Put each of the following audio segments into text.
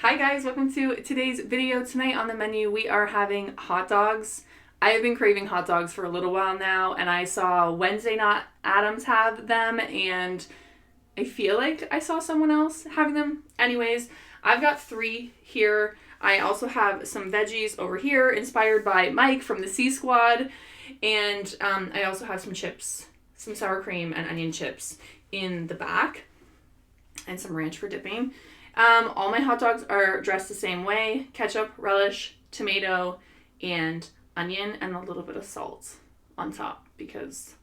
Hi guys, welcome to today's video. Tonight on the menu we are having hot dogs. I have been craving hot dogs for a little while now, and I saw Wednesday Not Adams have them, and I feel like I saw someone else having them. Anyways, I've got 3 here. I also have some veggies over here, inspired by Mike from the C Squad, and I also have some chips, some sour cream and onion chips in the back, and some ranch for dipping. All my hot dogs are dressed the same way: ketchup, relish, tomato, and onion, and a little bit of salt on top because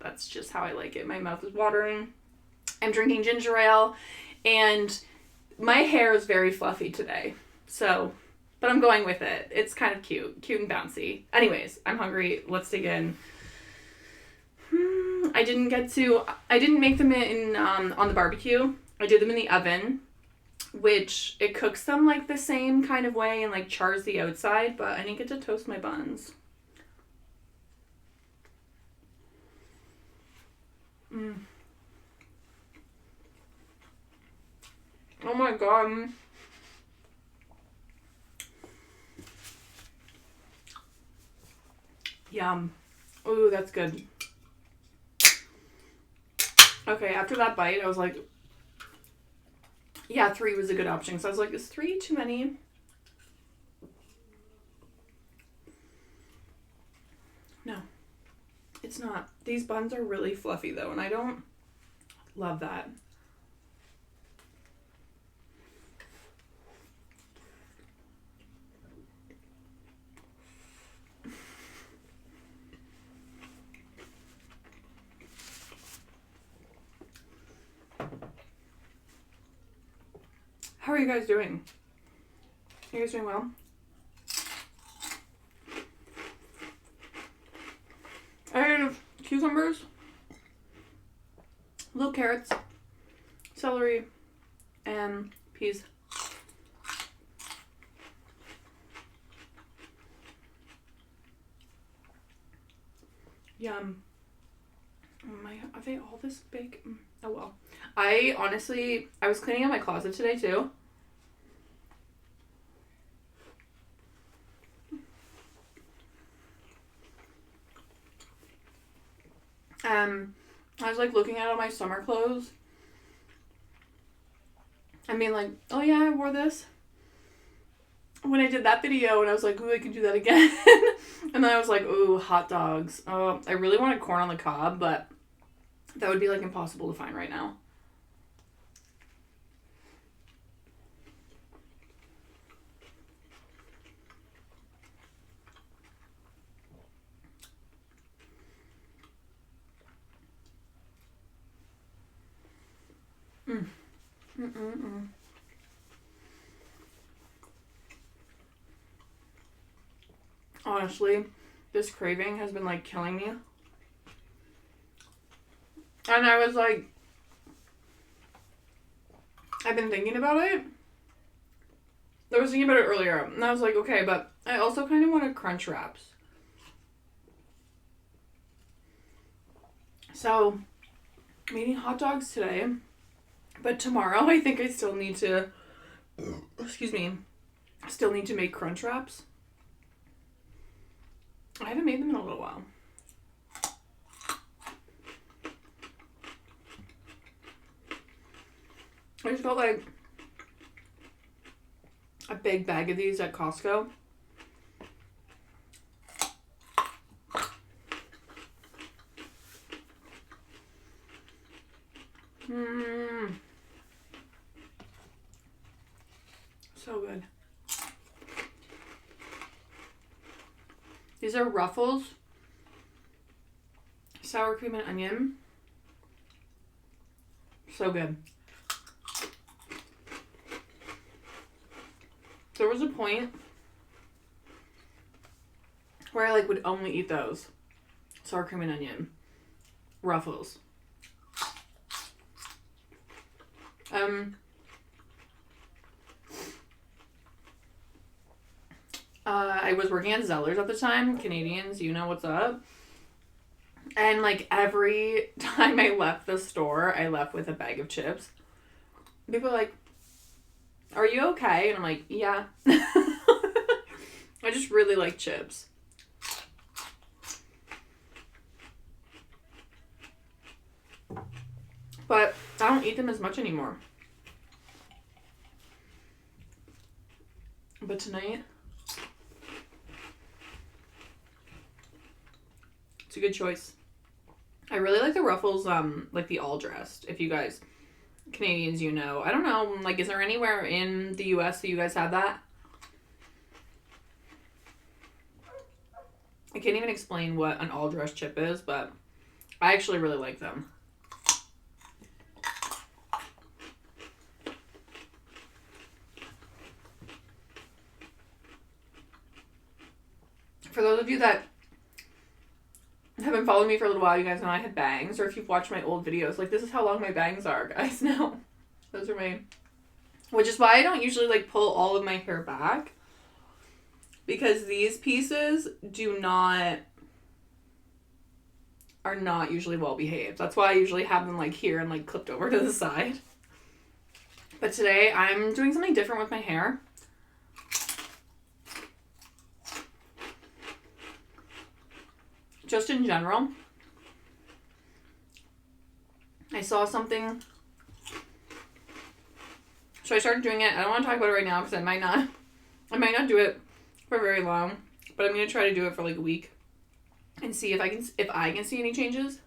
that's just how I like it. My mouth is watering. I'm drinking ginger ale, and my hair is very fluffy today, but I'm going with it. It's kind of cute and bouncy. Anyways, I'm hungry. Let's dig in. I didn't make them on the barbecue. I did them in the oven, which it cooks them like the same kind of way and like chars the outside, but I didn't get to toast my buns. Oh my god. Yum. Ooh, that's good. Okay, after that bite, I was like, yeah, 3 was a good option. So I was like, is 3 too many? No, it's not. These buns are really fluffy though, and I don't love that. How are you guys doing? Are you guys doing well? I had cucumbers, little carrots, celery, and peas. Yum. Are they all this big? Oh well. I was cleaning out my closet today too. I was like looking at all my summer clothes. I mean, like, oh yeah, I wore this when I did that video, and I was like, ooh, I can do that again. And then I was like, ooh, hot dogs. Oh, I really wanted corn on the cob, but that would be like impossible to find right now. Honestly, this craving has been like killing me. And I was like, I've been thinking about it. I was thinking about it earlier, and I was like, okay, but I also kind of want crunch wraps. So, I'm eating hot dogs today, but tomorrow I think I still need to, still need to make crunch wraps. I haven't made them in a little while. I just got like a big bag of these at Costco. So good. These are Ruffles, sour cream and onion. So good. There was a point where I like would only eat those. Sour cream and onion. Ruffles. I was working at Zellers at the time. Canadians, you know what's up. And like every time I left the store, I left with a bag of chips. People are like, are you okay? And I'm like, yeah. I just really like chips. But I don't eat them as much anymore. But tonight, it's a good choice. I really like the Ruffles, like the all dressed. If you guys, Canadians, you know. I don't know, like, is there anywhere in the US that you guys have that? I can't even explain what an all dressed chip is, but I actually really like them. For those of you that have been following me for a little while, you guys know I had bangs, or if you've watched my old videos, like, this is how long my bangs are, guys, now. Those are my, which is why I don't usually, like, pull all of my hair back, because these pieces are not usually well behaved. That's why I usually have them, like, here and, like, clipped over to the side. But today, I'm doing something different with my hair. Just in general, I saw something, so I started doing it. I don't want to talk about it right now because I might not do it for very long, but I'm gonna try to do it for like a week and see if I can see any changes.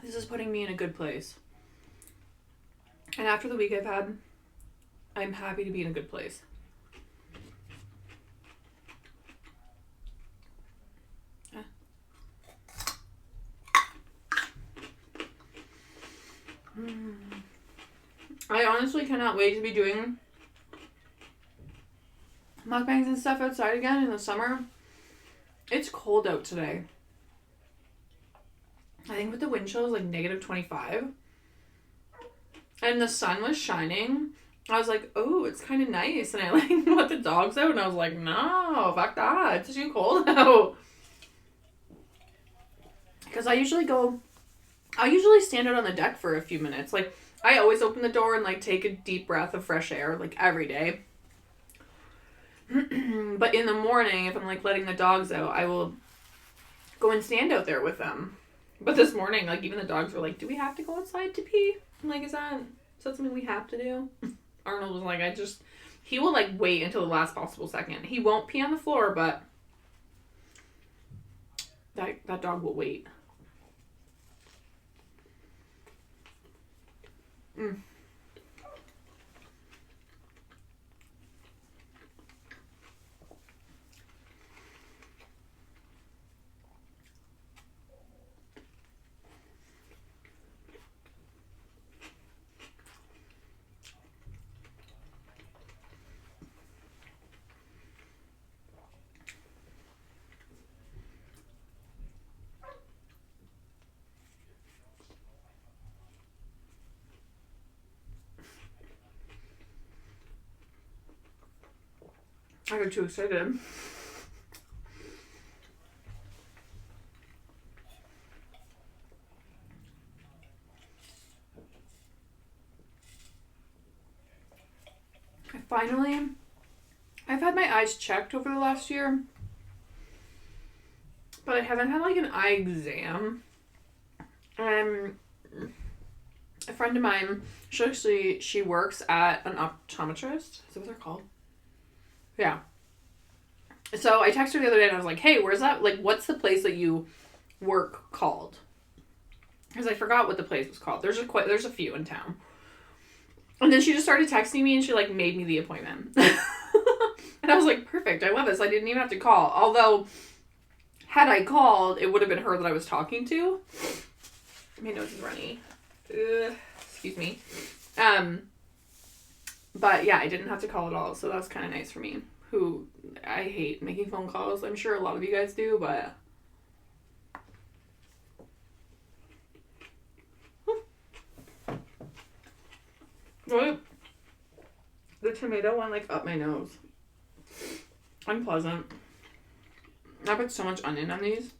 This is putting me in a good place, and after the week I've had, I'm happy to be in a good place. I honestly cannot wait to be doing mukbangs and stuff outside again in the summer. It's cold out today. I think with the wind chill is like -25. And the sun was shining. I was like, oh, it's kind of nice. And I like let the dogs out and I was like, no, fuck that. It's too cold out. Because I usually stand out on the deck for a few minutes. Like, I always open the door and like take a deep breath of fresh air, like every day. But in the morning, if I'm like letting the dogs out, I will go and stand out there with them. But this morning, like, even the dogs were like, do we have to go outside to pee? I'm like, is that something we have to do? Arnold was like, he will, like, wait until the last possible second. He won't pee on the floor, but that dog will wait. I got too excited. I've had my eyes checked over the last year, but I haven't had like an eye exam. A friend of mine, she works at an optometrist. Is that what they're called? Yeah. So I texted her the other day and I was like, hey, where's that? Like, what's the place that you work called? Because I forgot what the place was called. There's a few in town. And then she just started texting me and she like made me the appointment. And I was like, perfect. I love this. I didn't even have to call. Although, had I called, it would have been her that I was talking to. My nose is runny. Excuse me. But yeah, I didn't have to call at all, so that's kind of nice for me. Who, I hate making phone calls. I'm sure a lot of you guys do, but... What? The tomato went like up my nose. Unpleasant. I put so much onion on these.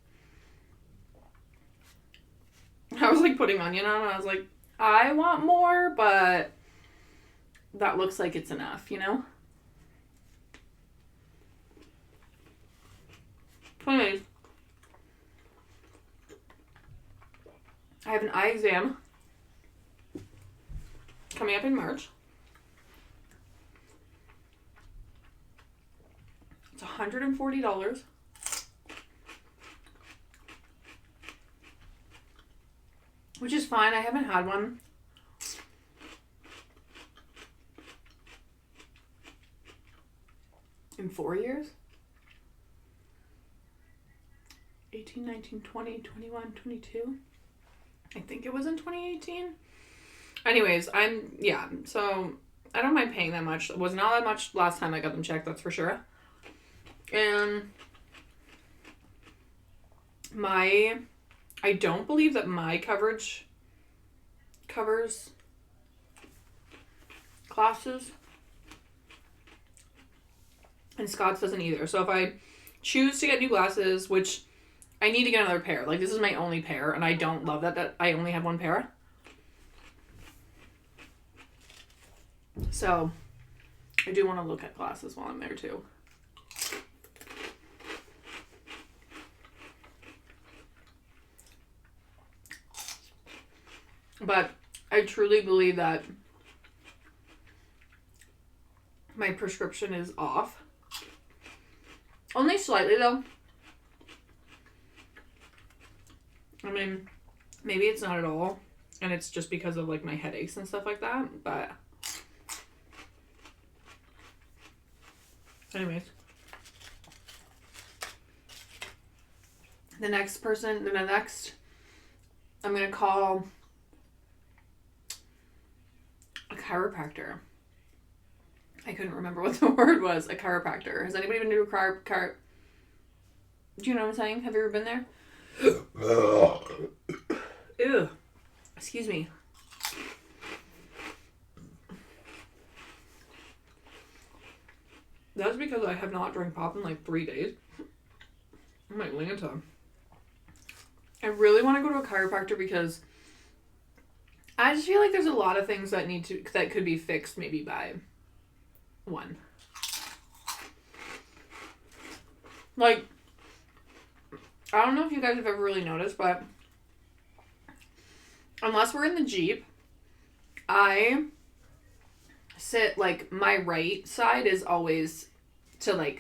like putting onion on, and I was like, I want more, but that looks like it's enough, you know? Anyways, I have an eye exam coming up in March. It's $140. Which is fine. I haven't had one in 4 years. 18, 19, 20, 21, 22. I think it was in 2018. Anyways, so I don't mind paying that much. It was not that much last time I got them checked, that's for sure. And I don't believe that my coverage covers glasses. And Scott's doesn't either. So if I choose to get new glasses, which I need to get another pair. Like, this is my only pair, and I don't love that I only have one pair. So I do want to look at glasses while I'm there too. But I truly believe that my prescription is off. Only slightly, though. I mean, maybe it's not at all, and it's just because of, like, my headaches and stuff like that, but anyways. The next I'm going to call a chiropractor. I couldn't remember what the word was. A chiropractor. Has anybody been to a Do you know what I'm saying? Have you ever been there? Ew. Excuse me. That's because I have not drank pop in like 3 days. I'm like Lanta. I really want to go to a chiropractor because I just feel like there's a lot of things that could be fixed maybe by one. Like, I don't know if you guys have ever really noticed, but unless we're in the Jeep, I sit, like, my right side is always to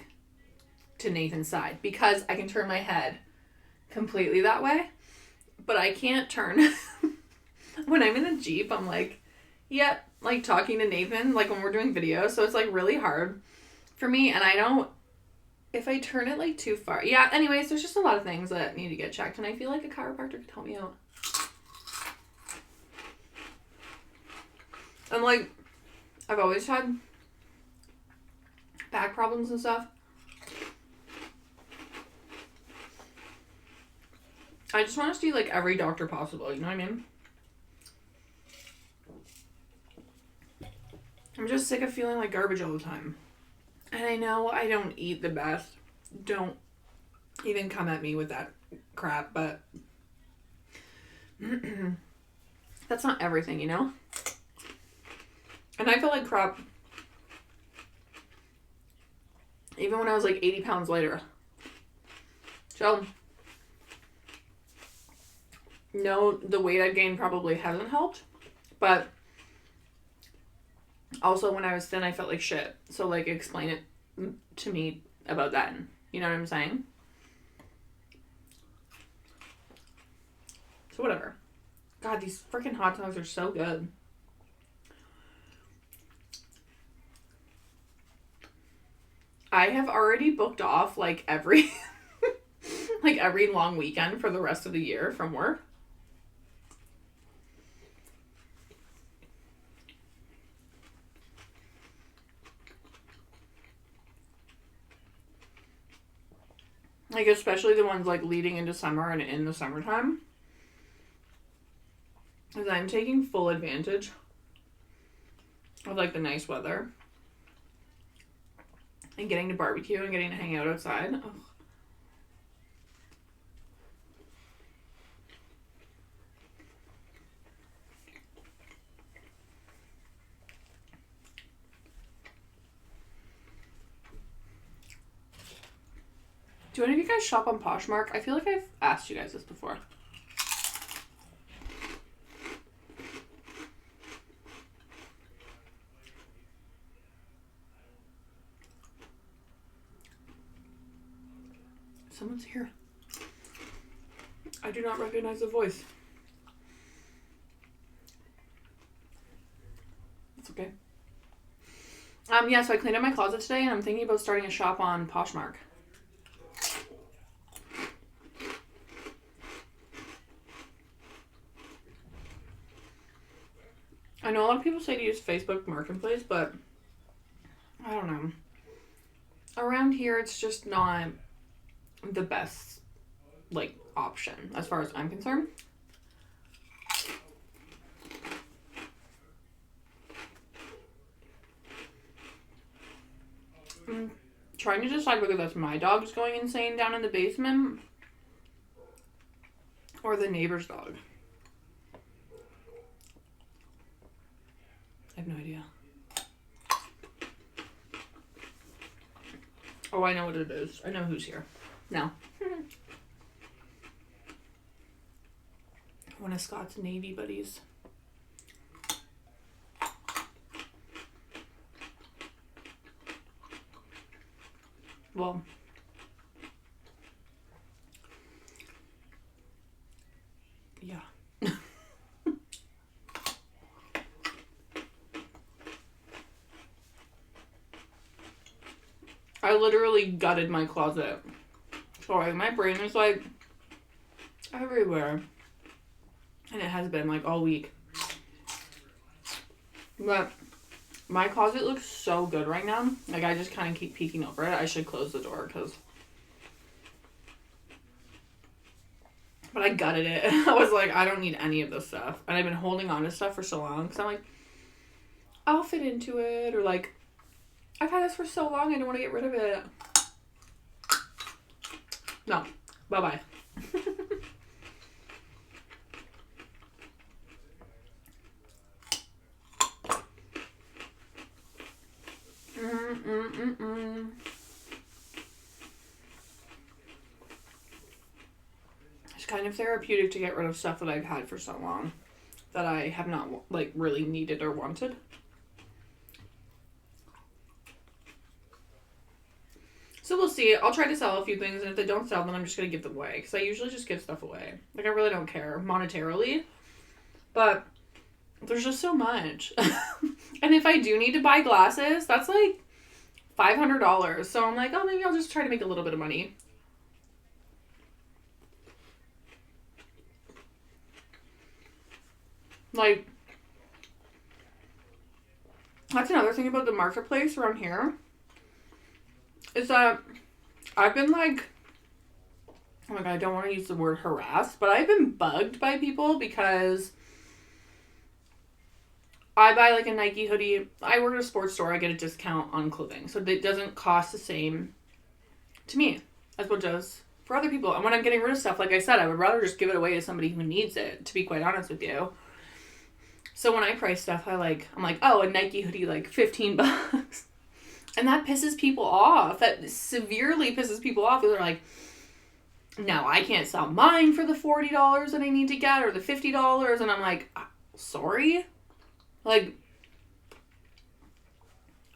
Nathan's side because I can turn my head completely that way, but I can't turn. When I'm in the Jeep, I'm like, yep, like talking to Nathan, like when we're doing videos, so it's like really hard for me, and if I turn it like too far. Yeah, anyways, there's just a lot of things that need to get checked, and I feel like a chiropractor could help me out. And like, I've always had back problems and stuff. I just want to see like every doctor possible, you know what I mean? I'm just sick of feeling like garbage all the time. And I know I don't eat the best. Don't even come at me with that crap, but that's not everything, you know? And I felt like crap even when I was like 80 pounds lighter. So, no, the weight I've gained probably hasn't helped, but also when I was thin, I felt like shit. So, like, explain it to me about that. You know what I'm saying? So, whatever. God, these freaking hot dogs are so good. I have already booked off, like, every long weekend for the rest of the year from work. Like, especially the ones, like, leading into summer and in the summertime. Because I'm taking full advantage of, like, the nice weather. And getting to barbecue and getting to hang out outside. Ugh. Do any of you guys shop on Poshmark? I feel like I've asked you guys this before. Someone's here. I do not recognize the voice. It's okay. Yeah, so I cleaned up my closet today and I'm thinking about starting a shop on Poshmark. I know a lot of people say to use Facebook Marketplace, but I don't know. Around here, it's just not the best, like, option as far as I'm concerned. I'm trying to decide whether that's my dog's going insane down in the basement or the neighbor's dog. I have no idea. Oh, I know what it is. I know who's here. No. One of Scott's Navy buddies. Well, yeah. I literally gutted my closet. Sorry, my brain is like everywhere. And it has been like all week. But my closet looks so good right now. Like I just kind of keep peeking over it. I should close the door but I gutted it. I was like, I don't need any of this stuff. And I've been holding on to stuff for so long because I'm like, I'll fit into it. Or like, I've had this for so long, I don't want to get rid of it. No. Bye-bye. It's kind of therapeutic to get rid of stuff that I've had for so long that I have not, like, really needed or wanted. So we'll see. I'll try to sell a few things, and if they don't sell, then I'm just going to give them away. Because I usually just give stuff away. Like, I really don't care monetarily. But there's just so much. And if I do need to buy glasses, that's like $500. So I'm like, oh, maybe I'll just try to make a little bit of money. Like, that's another thing about the marketplace around here. Is that I've been like, oh my god, I don't want to use the word harassed, but I've been bugged by people because I buy like a Nike hoodie. I work at a sports store. I get a discount on clothing. So it doesn't cost the same to me as what it does for other people. And when I'm getting rid of stuff, like I said, I would rather just give it away to somebody who needs it, to be quite honest with you. So when I price stuff, I'm like, oh, a Nike hoodie, like $15. And that pisses people off. That severely pisses people off. They're like, no, I can't sell mine for the $40 that I need to get or the $50. And I'm like, sorry? Like,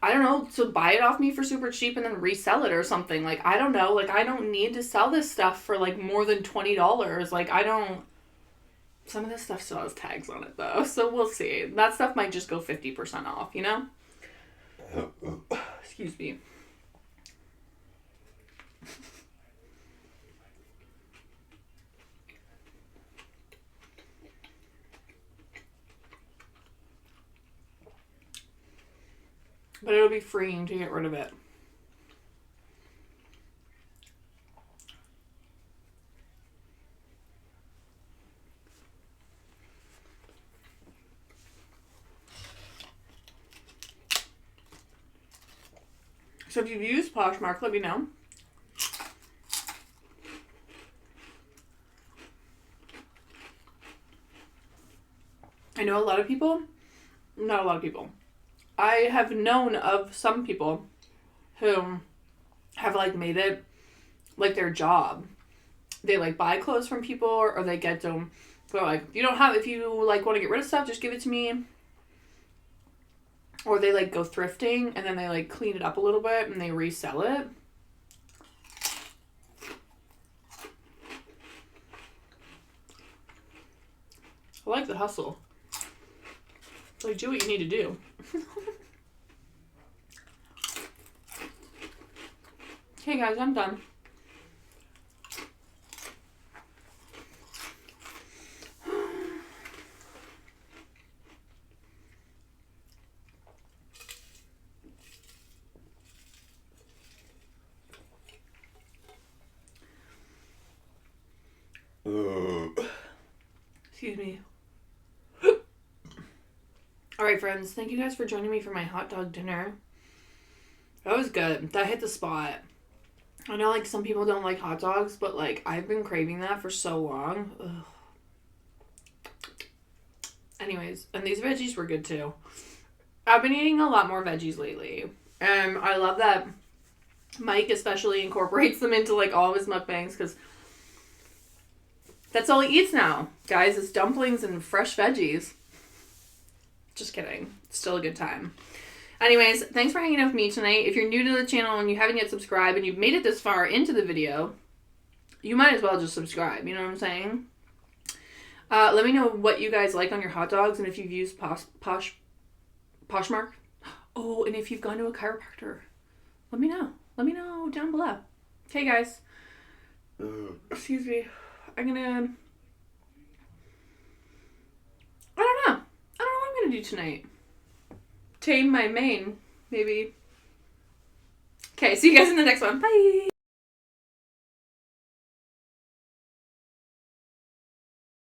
I don't know. So buy it off me for super cheap and then resell it or something. Like, I don't know. Like, I don't need to sell this stuff for like more than $20. Like, I don't. Some of this stuff still has tags on it though. So we'll see. That stuff might just go 50% off, you know? Excuse me. But it'll be freeing to get rid of it. So if you've used Poshmark, let me know. I know a lot of people, not a lot of people. I have known of some people who have like made it like their job. They like buy clothes from people or they get them. They're like, if you like want to get rid of stuff, just give it to me. Or they like go thrifting and then they like clean it up a little bit and they resell it. I like the hustle. Like, do what you need to do. Okay, guys, I'm done. Excuse me. Alright, friends. Thank you guys for joining me for my hot dog dinner. That was good. That hit the spot. I know, like, some people don't like hot dogs, but, like, I've been craving that for so long. Ugh. Anyways, and these veggies were good, too. I've been eating a lot more veggies lately. And I love that Mike especially incorporates them into, like, all of his mukbangs, because that's all he eats now, guys, is dumplings and fresh veggies. Just kidding. It's still a good time. Anyways, thanks for hanging out with me tonight. If you're new to the channel and you haven't yet subscribed and you've made it this far into the video, you might as well just subscribe. You know what I'm saying? Let me know what you guys like on your hot dogs and if you've used Poshmark. Oh, and if you've gone to a chiropractor. Let me know. Let me know down below. Okay, guys. Excuse me. I don't know what I'm going to do tonight. Tame my mane, maybe. Okay, see you guys in the next one. Bye!